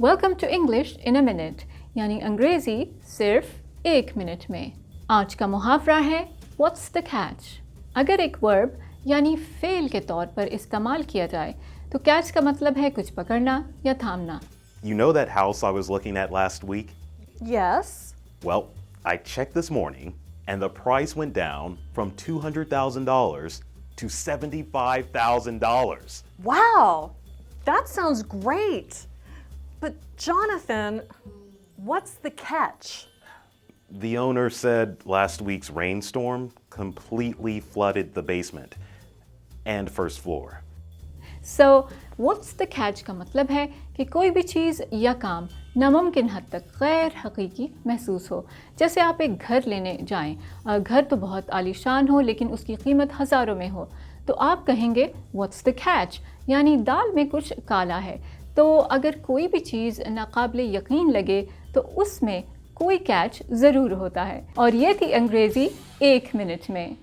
Welcome to English in a minute, यानी अंग्रेज़ी सिर्फ 1 मिनट में। आज का मुहावरा है व्हाट्स द कैच। अगर एक वर्ब यानी फेल के तौर पर इस्तेमाल किया जाए तो कैच का मतलब है कुछ पकड़ना या थामना। You know that house I was looking at last week? Yes. Well, I checked this morning and the price went down from $200,000 to $75,000. Wow, that sounds great. But Jonathan, what's the catch? The owner said last week's rainstorm completely flooded the basement and first floor. So what's the catch का मतलब है कि कोई भी चीज़ या काम नामुमकिन हद तक गैर हकीकी महसूस हो। जैसे आप एक घर लेने जाएं, घर तो बहुत आलीशान हो लेकिन उसकी कीमत हज़ारों में हो, तो आप कहेंगे व्हाट्स द कैच, यानी दाल में कुछ काला है। तो अगर कोई भी चीज़ नाकाबिले यकीन लगे तो उसमें कोई कैच ज़रूर होता है। और ये थी अंग्रेज़ी 1 मिनट में।